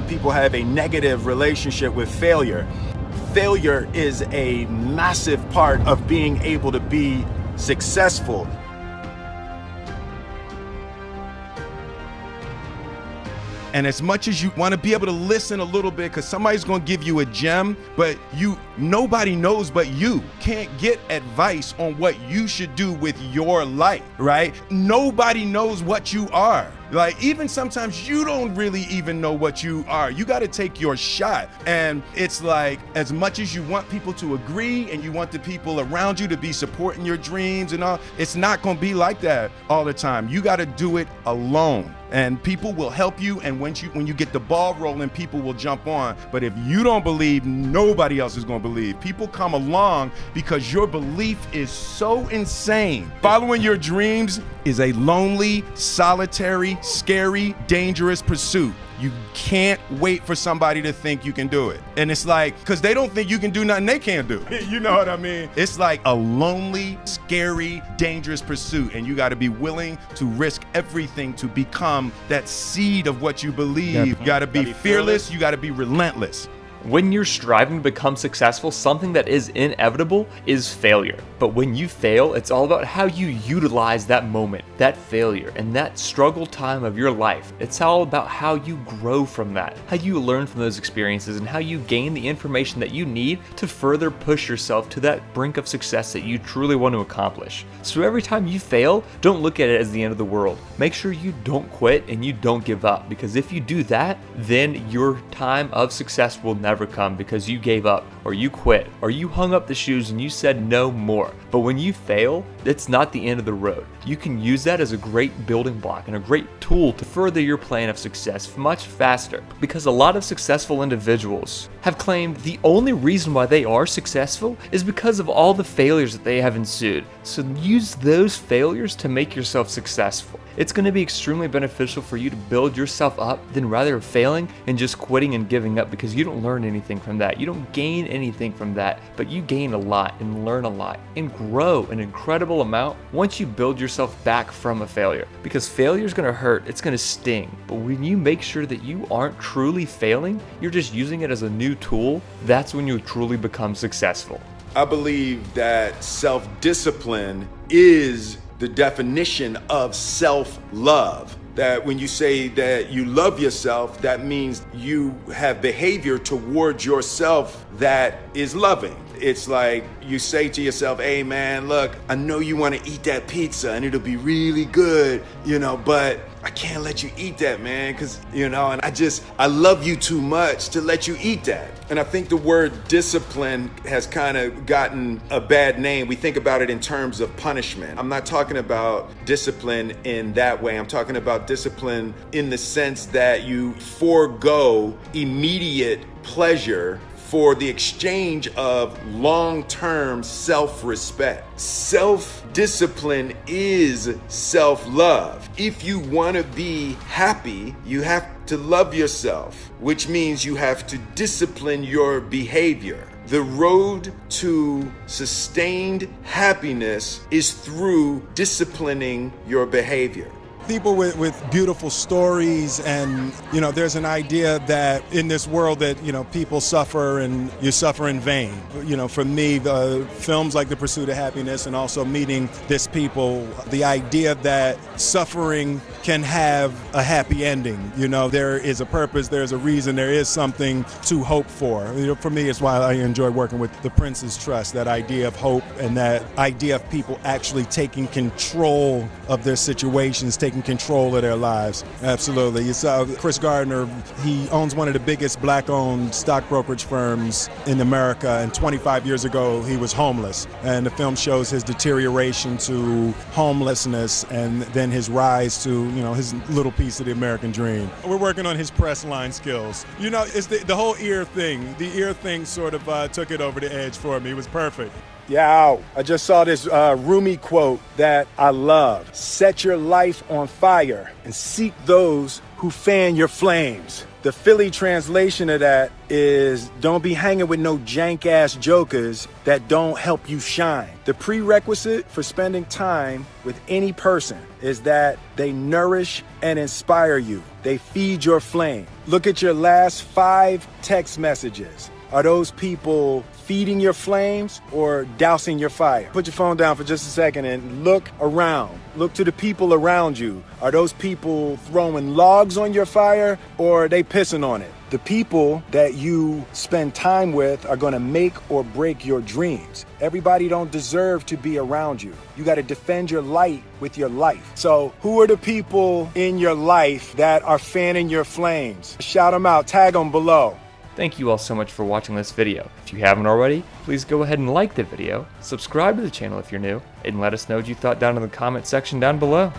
and people have a negative relationship with failure. Failure is a massive part of being able to be successful. And as much as you want to be able to listen a little bit, because somebody's going to give you a gem, but nobody knows but you. Can't get advice on what you should do with your life, right? Nobody knows what you are. Like, even sometimes you don't really even know what you are. You got to take your shot. And it's like, as much as you want people to agree and you want the people around you to be supporting your dreams and all, it's not going to be like that all the time. You got to do it alone. And people will help you, and when you get the ball rolling, people will jump on. But if you don't believe, nobody else is going to believe. People come along because your belief is so insane. Following your dreams is a lonely, solitary, scary, dangerous pursuit. You can't wait for somebody to think you can do it. And it's like, because they don't think you can do nothing they can't do. You know what I mean? It's like a lonely, scary, dangerous pursuit. And you got to be willing to risk everything to become that seed of what you believe. You got to be fearless. You got to be relentless. When you're striving to become successful, something that is inevitable is failure. But when you fail, it's all about how you utilize that moment, that failure, and that struggle time of your life. It's all about how you grow from that, how you learn from those experiences, and how you gain the information that you need to further push yourself to that brink of success that you truly want to accomplish. So every time you fail, don't look at it as the end of the world. Make sure you don't quit and you don't give up, because if you do that, then your time of success will never come, because you gave up, or you quit, or you hung up the shoes and you said no more. But when you fail, it's not the end of the road. You can use that as a great building block and a great tool to further your plan of success much faster, because a lot of successful individuals have claimed the only reason why they are successful is because of all the failures that they have ensued. So use those failures to make yourself successful. It's going to be extremely beneficial for you to build yourself up than rather failing and just quitting and giving up, because you don't learn anything from that. You don't gain anything from that, but you gain a lot and learn a lot and grow an incredible amount once you build yourself back from a failure. Because failure is going to hurt, it's going to sting. But when you make sure that you aren't truly failing, you're just using it as a new tool, that's when you truly become successful. I believe that self-discipline is the definition of self-love. That when you say that you love yourself, that means you have behavior towards yourself that is loving. It's like you say to yourself, hey man, look, I know you want to eat that pizza and it'll be really good, but I can't let you eat that, man, because, and I love you too much to let you eat that. And I think the word discipline has kind of gotten a bad name. We think about it in terms of punishment. I'm not talking about discipline in that way. I'm talking about discipline in the sense that you forego immediate pleasure for the exchange of long-term self-respect. Self-discipline is self-love. If you want to be happy, you have to love yourself, which means you have to discipline your behavior. The road to sustained happiness is through disciplining your behavior. People with beautiful stories, and there's an idea that in this world that people suffer and you suffer in vain. For me, the films like The Pursuit of Happiness and also meeting this people, the idea that suffering can have a happy ending. There is a purpose, there's a reason, there is something to hope for. For me, it's why I enjoy working with the Prince's Trust, that idea of hope and that idea of people actually taking control of their situations, taking control of their lives. Absolutely. You saw Chris Gardner, he owns one of the biggest black-owned stock brokerage firms in America, and 25 years ago he was homeless. And the film shows his deterioration to homelessness and then his rise to, his little piece of the American dream. We're working on his press line skills. It's the whole ear thing. The ear thing sort of took it over the edge for me. It was perfect. Yeah, I just saw this Rumi quote that I love. Set your life on fire and seek those who fan your flames. The Philly translation of that is don't be hanging with no jank ass jokers that don't help you shine. The prerequisite for spending time with any person is that they nourish and inspire you. They feed your flame. Look at your last 5 text messages. Are those people feeding your flames or dousing your fire? Put your phone down for just a second and look around. Look to the people around you. Are those people throwing logs on your fire or are they pissing on it? The people that you spend time with are going to make or break your dreams. Everybody don't deserve to be around you. You got to defend your light with your life. So who are the people in your life that are fanning your flames? Shout them out. Tag them below. Thank you all so much for watching this video. If you haven't already, please go ahead and like the video, subscribe to the channel if you're new, and let us know what you thought down in the comment section down below.